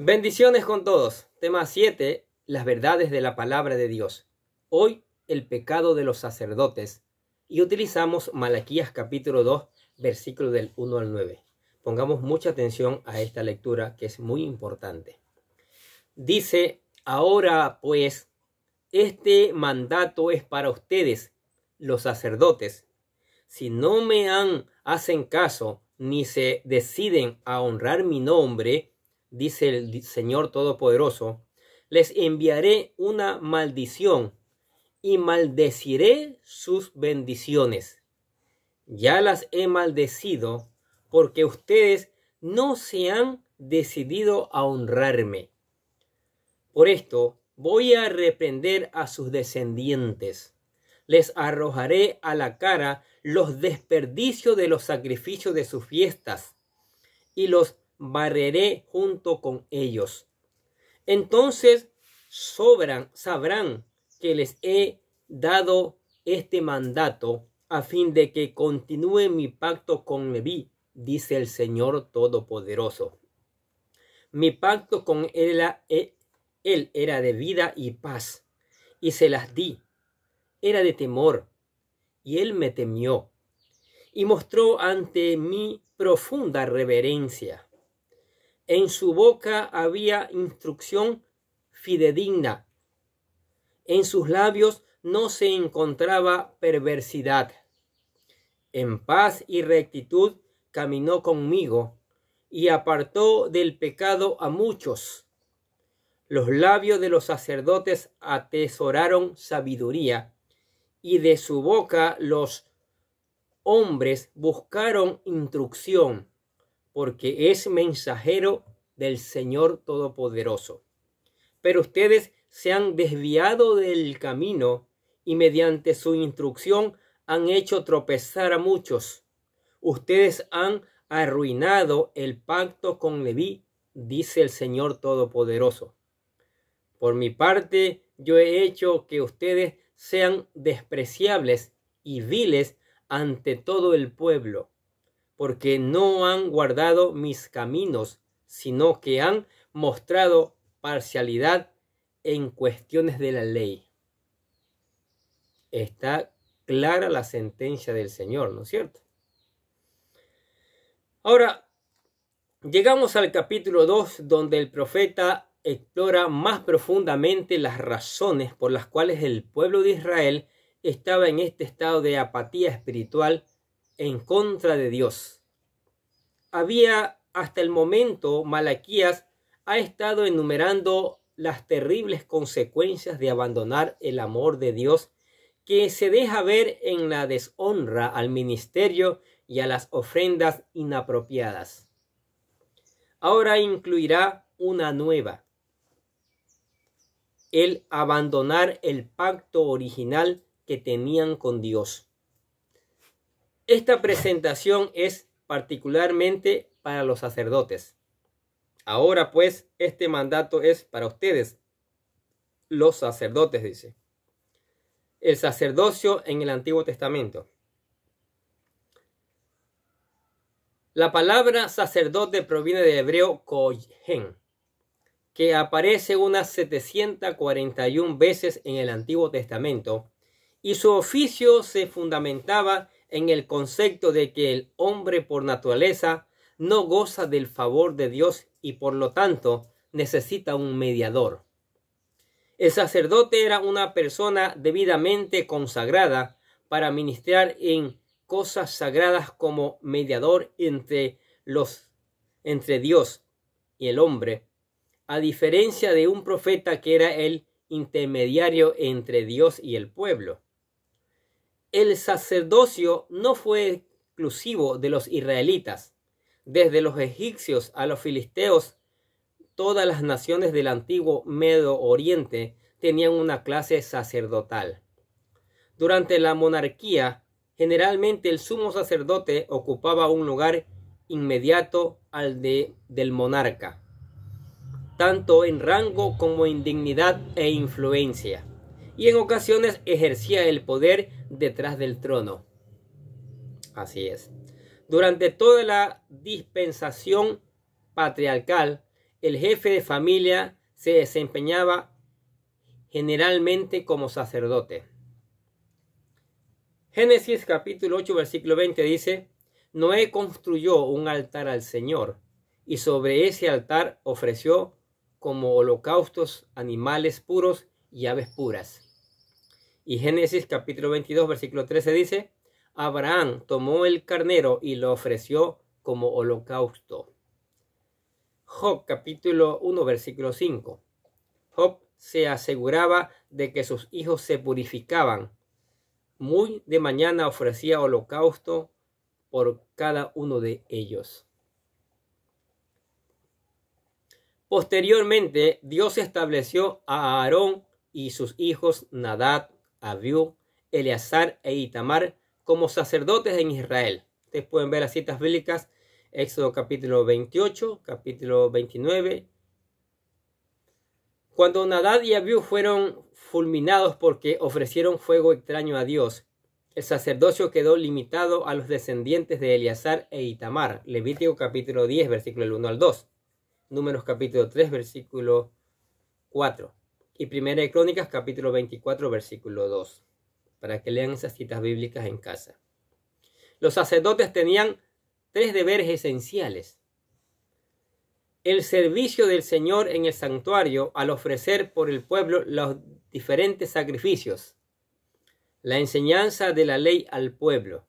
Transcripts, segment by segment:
Bendiciones con todos. Tema 7. Las verdades de la palabra de Dios. Hoy, el pecado de los sacerdotes. Y utilizamos Malaquías capítulo 2, versículos del 1 al 9. Pongamos mucha atención a esta lectura que es muy importante. Dice, ahora pues, este mandato es para ustedes, los sacerdotes. Si no me hacen caso, ni se deciden a honrar mi nombre, dice el Señor Todopoderoso, les enviaré una maldición y maldeciré sus bendiciones. Ya las he maldecido porque ustedes no se han decidido a honrarme. Por esto voy a reprender a sus descendientes. Les arrojaré a la cara los desperdicios de los sacrificios de sus fiestas y los barreré junto con ellos. Entonces sabrán que les he dado este mandato a fin de que continúe mi pacto con Leví, dice el Señor Todopoderoso. Mi pacto con él era de vida y paz, y se las di. Era de temor, y él me temió, y mostró ante mí profunda reverencia. En su boca había instrucción fidedigna. En sus labios no se encontraba perversidad. En paz y rectitud caminó conmigo y apartó del pecado a muchos. Los labios de los sacerdotes atesoraron sabiduría y de su boca los hombres buscaron instrucción, porque es mensajero del Señor Todopoderoso. Pero ustedes se han desviado del camino y mediante su instrucción han hecho tropezar a muchos. Ustedes han arruinado el pacto con Leví, dice el Señor Todopoderoso. Por mi parte, yo he hecho que ustedes sean despreciables y viles ante todo el pueblo, porque no han guardado mis caminos, sino que han mostrado parcialidad en cuestiones de la ley. Está clara la sentencia del Señor, ¿no es cierto? Ahora, llegamos al capítulo 2, donde el profeta explora más profundamente las razones por las cuales el pueblo de Israel estaba en este estado de apatía espiritual en contra de Dios. Hasta el momento, Malaquías ha estado enumerando las terribles consecuencias de abandonar el amor de Dios, que se deja ver en la deshonra al ministerio y a las ofrendas inapropiadas. Ahora incluirá una nueva: el abandonar el pacto original que tenían con Dios. Esta presentación es particularmente para los sacerdotes. Ahora pues, este mandato es para ustedes, los sacerdotes, dice. El sacerdocio en el Antiguo Testamento. La palabra sacerdote proviene del hebreo kohen, que aparece unas 741 veces en el Antiguo Testamento, y su oficio se fundamentaba en el concepto de que el hombre por naturaleza no goza del favor de Dios y por lo tanto necesita un mediador. El sacerdote era una persona debidamente consagrada para ministrar en cosas sagradas como mediador entre Dios y el hombre, a diferencia de un profeta que era el intermediario entre Dios y el pueblo. El sacerdocio no fue exclusivo de los israelitas. Desde los egipcios a los filisteos, todas las naciones del antiguo Medio Oriente tenían una clase sacerdotal. Durante la monarquía, generalmente el sumo sacerdote ocupaba un lugar inmediato al del monarca, tanto en rango como en dignidad e influencia, y en ocasiones ejercía el poder detrás del trono. Así es. Durante toda la dispensación patriarcal, el jefe de familia se desempeñaba generalmente como sacerdote. Génesis capítulo 8 versículo 20 dice: Noé construyó un altar al Señor y sobre ese altar ofreció como holocaustos animales puros y aves puras. Y Génesis capítulo 22 versículo 13 dice: Abraham tomó el carnero y lo ofreció como holocausto. Job capítulo 1 versículo 5. Job se aseguraba de que sus hijos se purificaban. Muy de mañana ofrecía holocausto por cada uno de ellos. Posteriormente, Dios estableció a Aarón y sus hijos Nadab, Abiú, Eleazar e Itamar como sacerdotes en Israel. Ustedes pueden ver las citas bíblicas, Éxodo capítulo 28, capítulo 29. Cuando Nadab y Abiú fueron fulminados porque ofrecieron fuego extraño a Dios, el sacerdocio quedó limitado a los descendientes de Eleazar e Itamar. Levítico capítulo 10, versículo 1 al 2. Números capítulo 3, versículo 4. Y Primera de Crónicas capítulo 24, versículo 2. Para que lean esas citas bíblicas en casa. Los sacerdotes tenían 3 deberes esenciales: el servicio del Señor en el santuario al ofrecer por el pueblo los diferentes sacrificios, la enseñanza de la ley al pueblo,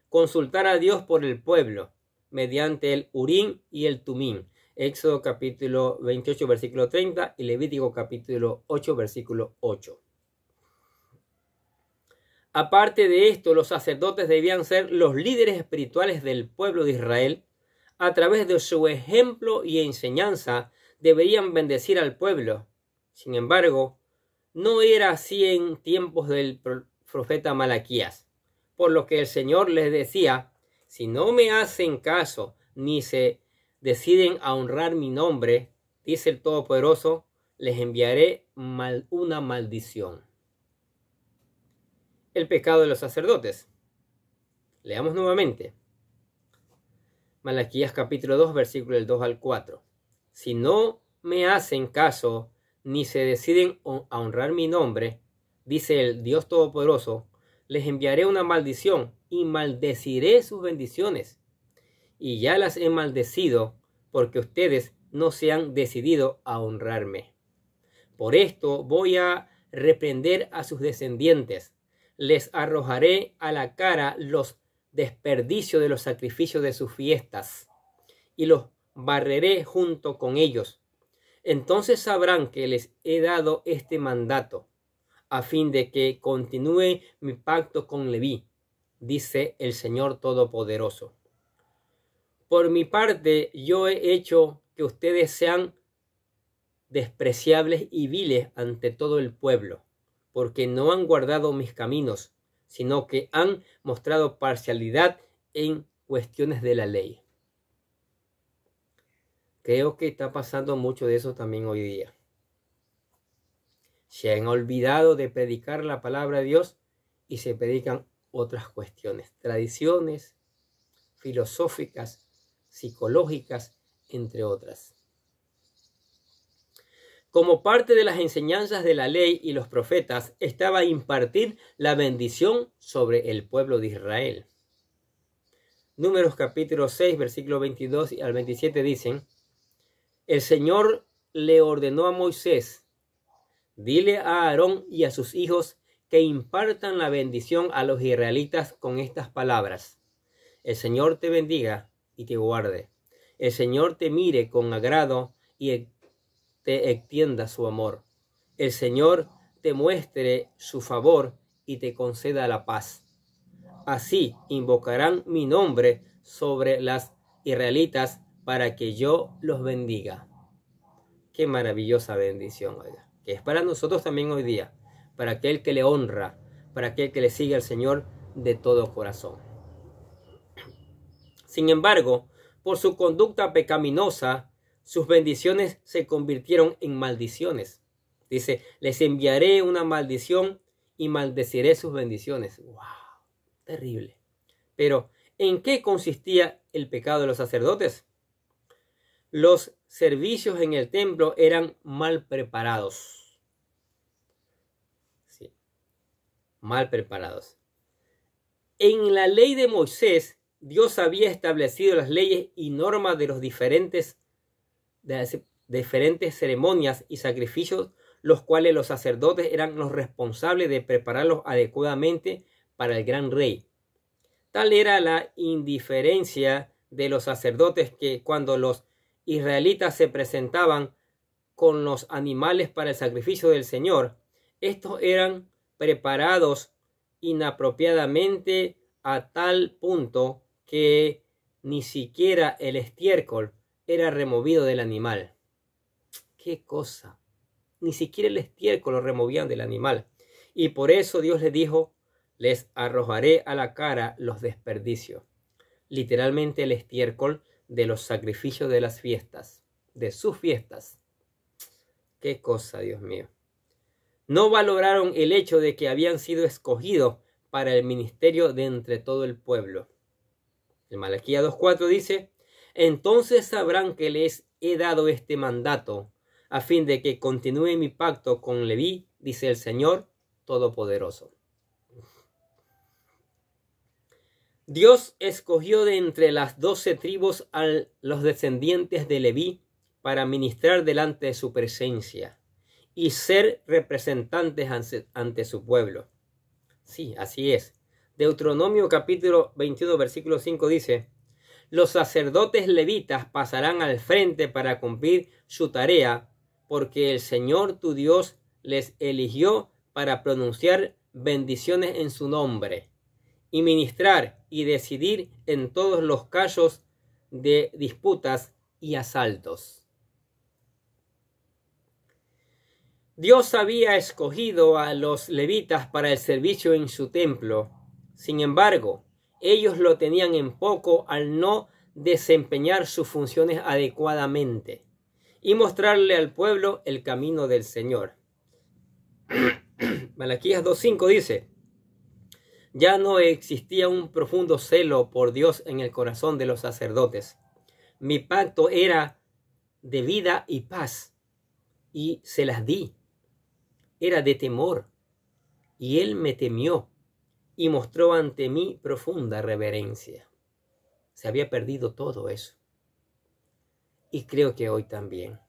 consultar a Dios por el pueblo mediante el Urim y el Tumim. Éxodo capítulo 28 versículo 30 y Levítico capítulo 8 versículo 8. Aparte de esto, los sacerdotes debían ser los líderes espirituales del pueblo de Israel. A través de su ejemplo y enseñanza deberían bendecir al pueblo. Sin embargo, no era así en tiempos del profeta Malaquías, por lo que el Señor les decía: si no me hacen caso ni se deciden a honrar mi nombre, dice el Todopoderoso, les enviaré una maldición. El pecado de los sacerdotes. Leamos nuevamente. Malaquías capítulo 2, versículo del 2 al 4. Si no me hacen caso ni se deciden a honrar mi nombre, dice el Dios Todopoderoso, les enviaré una maldición y maldeciré sus bendiciones. Y ya las he maldecido porque ustedes no se han decidido a honrarme. Por esto voy a reprender a sus descendientes. Les arrojaré a la cara los desperdicios de los sacrificios de sus fiestas y los barreré junto con ellos. Entonces sabrán que les he dado este mandato a fin de que continúe mi pacto con Leví, dice el Señor Todopoderoso. Por mi parte, yo he hecho que ustedes sean despreciables y viles ante todo el pueblo, porque no han guardado mis caminos, sino que han mostrado parcialidad en cuestiones de la ley. Creo que está pasando mucho de eso también hoy día. Se han olvidado de predicar la palabra de Dios y se predican otras cuestiones, tradiciones filosóficas, psicológicas, entre otras. Como parte de las enseñanzas de la ley y los profetas estaba impartir la bendición sobre el pueblo de Israel. Números capítulo 6, versículo 22 al 27 dicen: el Señor le ordenó a Moisés: dile a Aarón y a sus hijos que impartan la bendición a los israelitas con estas palabras: el Señor te bendiga y te guarde. El Señor te mire con agrado y te extienda su amor. El Señor te muestre su favor y te conceda la paz. Así invocarán mi nombre sobre las israelitas para que yo los bendiga. Qué maravillosa bendición, oiga, que es para nosotros también hoy día, para aquel que le honra, para aquel que le sigue al Señor de todo corazón. Sin embargo, por su conducta pecaminosa, sus bendiciones se convirtieron en maldiciones. Dice: les enviaré una maldición y maldeciré sus bendiciones. ¡Wow! Terrible. Pero, ¿en qué consistía el pecado de los sacerdotes? los servicios en el templo eran mal preparados. Sí, mal preparados. En la ley de Moisés, Dios había establecido las leyes y normas de las diferentes ceremonias y sacrificios, los cuales los sacerdotes eran los responsables de prepararlos adecuadamente para el gran rey. Tal era la indiferencia de los sacerdotes que cuando los israelitas se presentaban con los animales para el sacrificio del Señor, estos eran preparados inapropiadamente a tal punto que ni siquiera el estiércol era removido del animal. ¡Qué cosa! Ni siquiera el estiércol lo removían del animal. Y por eso Dios les dijo: les arrojaré a la cara los desperdicios. Literalmente el estiércol de los sacrificios de las fiestas, de sus fiestas. ¡Qué cosa, Dios mío! No valoraron el hecho de que habían sido escogidos para el ministerio de entre todo el pueblo. En Malaquías 2:4 dice: entonces sabrán que les he dado este mandato, a fin de que continúe mi pacto con Leví, dice el Señor Todopoderoso. Dios escogió de entre las 12 tribus a los descendientes de Leví para ministrar delante de su presencia y ser representantes ante su pueblo. Sí, así es. Deuteronomio capítulo 21, versículo 5 dice: los sacerdotes levitas pasarán al frente para cumplir su tarea, porque el Señor tu Dios les eligió para pronunciar bendiciones en su nombre y ministrar y decidir en todos los casos de disputas y asaltos. Dios había escogido a los levitas para el servicio en su templo. Sin embargo, ellos lo tenían en poco al no desempeñar sus funciones adecuadamente y mostrarle al pueblo el camino del Señor. Malaquías 2:5 dice: ya no existía un profundo celo por Dios en el corazón de los sacerdotes. Mi pacto era de vida y paz, y se las di. Era de temor, y él me temió y mostró ante mí profunda reverencia. Se había perdido todo eso. Y creo que hoy también.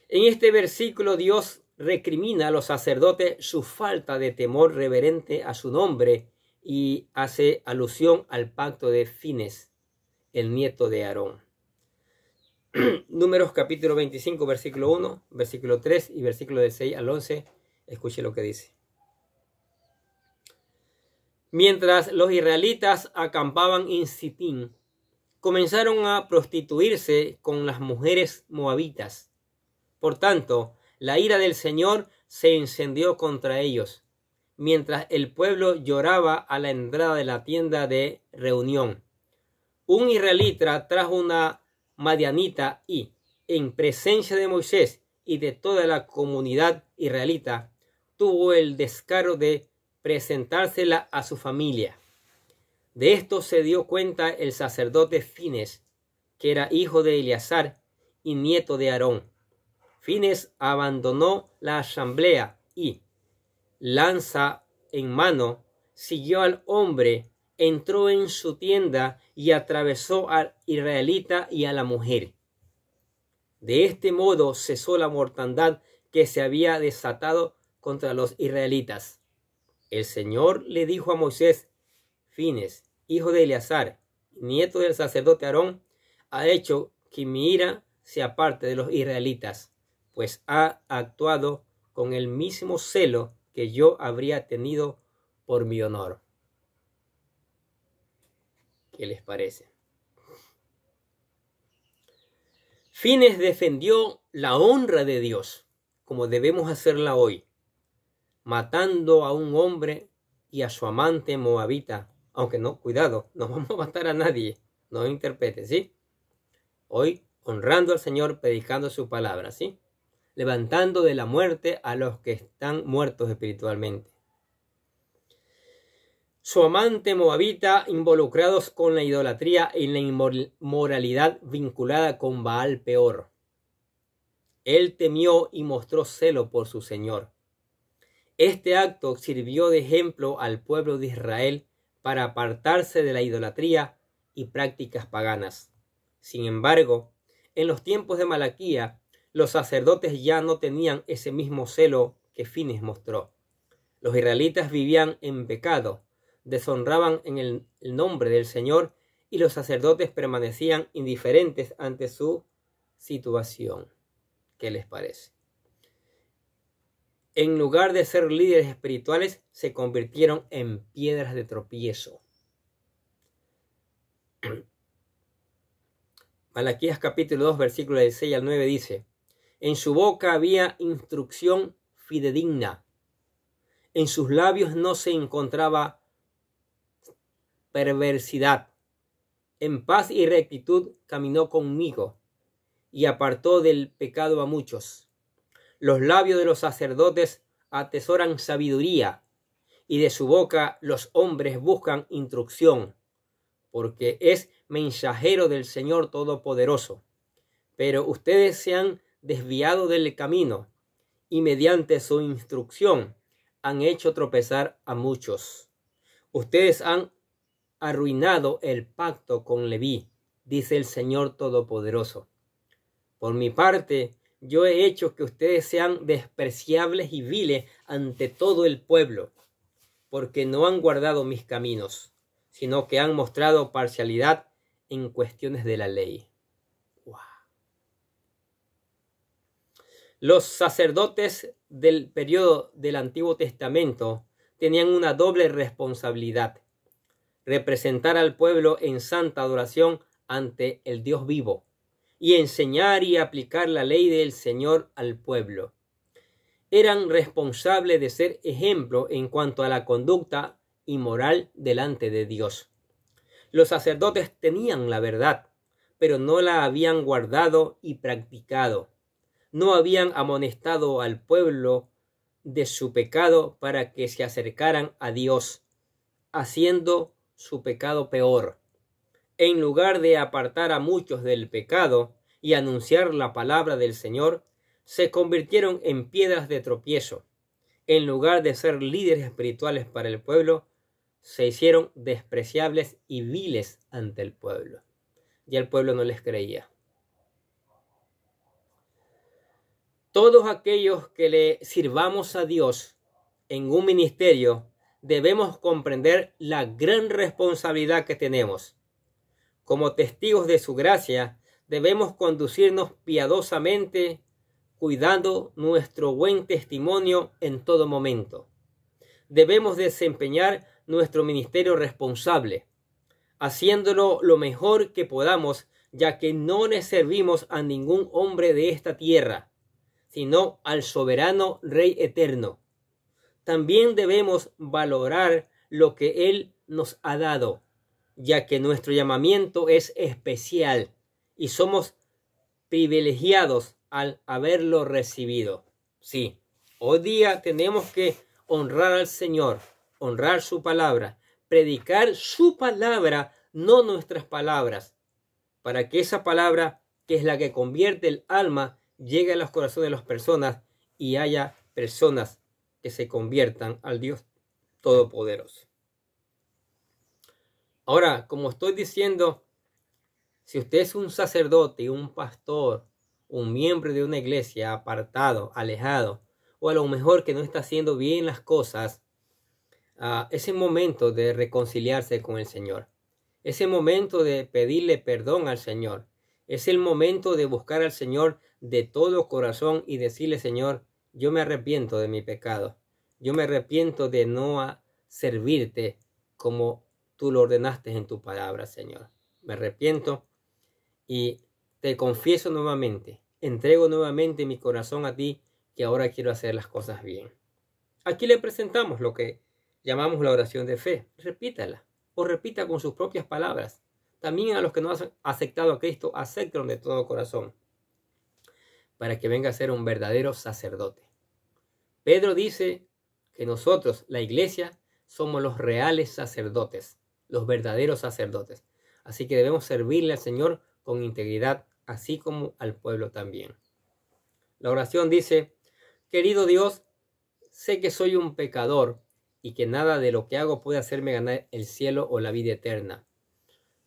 En este versículo Dios recrimina a los sacerdotes su falta de temor reverente a su nombre y hace alusión al pacto de Fines, el nieto de Aarón. Números capítulo 25, versículo 1, versículo 3 y versículo del 6 al 11. Escuche lo que dice. Mientras los israelitas acampaban en Sitín, comenzaron a prostituirse con las mujeres moabitas. Por tanto, la ira del Señor se encendió contra ellos, mientras el pueblo lloraba a la entrada de la tienda de reunión. Un israelita trajo una madianita y, en presencia de Moisés y de toda la comunidad israelita, tuvo el descaro de presentársela a su familia. De esto se dio cuenta el sacerdote Fines, que era hijo de Eleazar y nieto de Aarón. Fines abandonó la asamblea y, lanza en mano, siguió al hombre, entró en su tienda y atravesó al israelita y a la mujer. De este modo cesó la mortandad que se había desatado contra los israelitas. El Señor le dijo a Moisés: Fines, hijo de Eleazar, nieto del sacerdote Aarón, ha hecho que mi ira se aparte de los israelitas, pues ha actuado con el mismo celo que yo habría tenido por mi honor. ¿Qué les parece? Fines defendió la honra de Dios, como debemos hacerla hoy, matando a un hombre y a su amante moabita. Aunque no, cuidado, no vamos a matar a nadie, no interprete, ¿sí? Hoy, honrando al Señor, predicando su palabra, ¿sí? Levantando de la muerte a los que están muertos espiritualmente. su amante moabita, involucrados con la idolatría y la inmoralidad vinculada con Baal Peor. Él temió y mostró celo por su Señor. Este acto sirvió de ejemplo al pueblo de Israel para apartarse de la idolatría y prácticas paganas. Sin embargo, en los tiempos de Malaquía, los sacerdotes ya no tenían ese mismo celo que Fines mostró. Los israelitas vivían en pecado, deshonraban en el nombre del Señor y los sacerdotes permanecían indiferentes ante su situación. ¿Qué les parece? En lugar de ser líderes espirituales, se convirtieron en piedras de tropiezo. Malaquías capítulo 2, versículos del 6 al 9 dice: en su boca había instrucción fidedigna, en sus labios no se encontraba perversidad. En paz y rectitud caminó conmigo y apartó del pecado a muchos. Los labios de los sacerdotes atesoran sabiduría, y de su boca los hombres buscan instrucción, porque es mensajero del Señor Todopoderoso. Pero ustedes se han desviado del camino, y mediante su instrucción han hecho tropezar a muchos. Ustedes han arruinado el pacto con Leví, dice el Señor Todopoderoso. Por mi parte, yo he hecho que ustedes sean despreciables y viles ante todo el pueblo, porque no han guardado mis caminos, sino que han mostrado parcialidad en cuestiones de la ley. Wow. Los sacerdotes del periodo del Antiguo Testamento tenían una doble responsabilidad: representar al pueblo en santa adoración ante el Dios vivo, y enseñar y aplicar la ley del Señor al pueblo. Eran responsables de ser ejemplo en cuanto a la conducta inmoral delante de Dios. Los sacerdotes tenían la verdad, pero no la habían guardado y practicado. No habían amonestado al pueblo de su pecado para que se acercaran a Dios, haciendo su pecado peor. En lugar de apartar a muchos del pecado y anunciar la palabra del Señor, se convirtieron en piedras de tropiezo. En lugar de ser líderes espirituales para el pueblo, se hicieron despreciables y viles ante el pueblo. Y el pueblo no les creía. Todos aquellos que le sirvamos a Dios en un ministerio, debemos comprender la gran responsabilidad que tenemos. Como testigos de su gracia, debemos conducirnos piadosamente, cuidando nuestro buen testimonio en todo momento. Debemos desempeñar nuestro ministerio responsable, haciéndolo lo mejor que podamos, ya que no le servimos a ningún hombre de esta tierra, sino al soberano Rey eterno. También debemos valorar lo que Él nos ha dado, ya que nuestro llamamiento es especial y somos privilegiados al haberlo recibido. Sí, hoy día tenemos que honrar al Señor, honrar su palabra, predicar su palabra, no nuestras palabras, para que esa palabra, que es la que convierte el alma, llegue a los corazones de las personas y haya personas que se conviertan al Dios Todopoderoso. Ahora, como estoy diciendo, si usted es un sacerdote, un pastor, un miembro de una iglesia apartado, alejado, o a lo mejor que no está haciendo bien las cosas, es el momento de reconciliarse con el Señor. Es el momento de pedirle perdón al Señor. Es el momento de buscar al Señor de todo corazón y decirle: Señor, yo me arrepiento de mi pecado. Yo me arrepiento de no servirte como tú lo ordenaste en tu palabra, Señor. Me arrepiento y te confieso nuevamente. Entrego nuevamente mi corazón a ti, que ahora quiero hacer las cosas bien. Aquí le presentamos lo que llamamos la oración de fe. Repítala o repita con sus propias palabras. También a los que no han aceptado a Cristo, acéptenlo de todo corazón, para que venga a ser un verdadero sacerdote. Pedro dice que nosotros, la iglesia, somos los reales sacerdotes, los verdaderos sacerdotes. Así que debemos servirle al Señor con integridad, así como al pueblo también. La oración dice: querido Dios, sé que soy un pecador y que nada de lo que hago puede hacerme ganar el cielo o la vida eterna.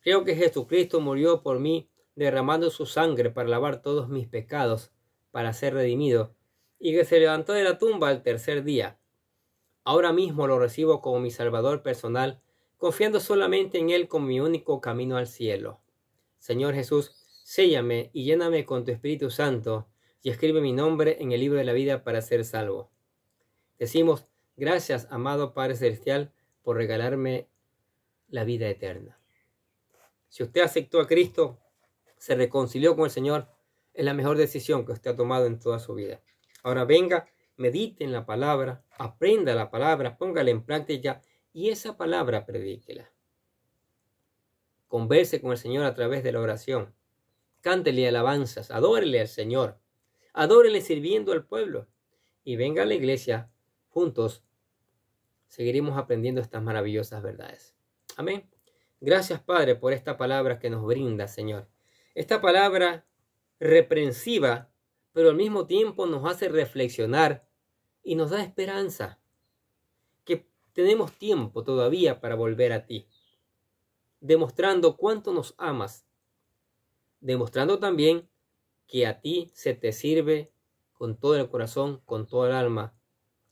Creo que Jesucristo murió por mí, derramando su sangre para lavar todos mis pecados, para ser redimido, y que se levantó de la tumba al tercer día. Ahora mismo lo recibo como mi Salvador personal, confiando solamente en Él como mi único camino al cielo. Señor Jesús, séllame y lléname con tu Espíritu Santo, y escribe mi nombre en el libro de la vida para ser salvo. Decimos: gracias, amado Padre Celestial, por regalarme la vida eterna. Si usted aceptó a Cristo, se reconcilió con el Señor, es la mejor decisión que usted ha tomado en toda su vida. Ahora venga, medite en la palabra, aprenda la palabra, póngala en práctica y esa palabra predíquela. Converse con el Señor a través de la oración. Cántele alabanzas, adórele al Señor, adórele sirviendo al pueblo y venga a la iglesia. Juntos seguiremos aprendiendo estas maravillosas verdades. Amén. Gracias, Padre, por esta palabra que nos brinda, Señor. Esta palabra reprensiva, pero al mismo tiempo nos hace reflexionar y nos da esperanza, que tenemos tiempo todavía para volver a ti, demostrando cuánto nos amas, demostrando también que a ti se te sirve con todo el corazón, con todo el alma,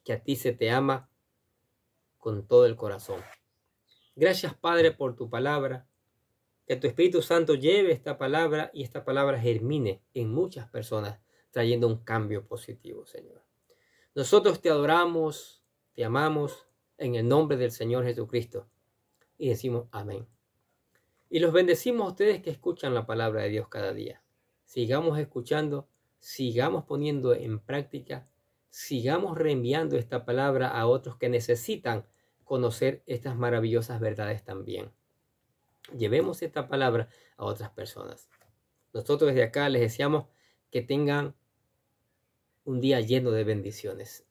que a ti se te ama con todo el corazón. Gracias, Padre, por tu palabra. Que tu Espíritu Santo lleve esta palabra y esta palabra germine en muchas personas, trayendo un cambio positivo, Señor. Nosotros te adoramos, te amamos en el nombre del Señor Jesucristo y decimos amén. Y los bendecimos a ustedes que escuchan la palabra de Dios cada día. Sigamos escuchando, sigamos poniendo en práctica, sigamos reenviando esta palabra a otros que necesitan conocer estas maravillosas verdades también. Llevemos esta palabra a otras personas. Nosotros desde acá les deseamos que tengan un día lleno de bendiciones.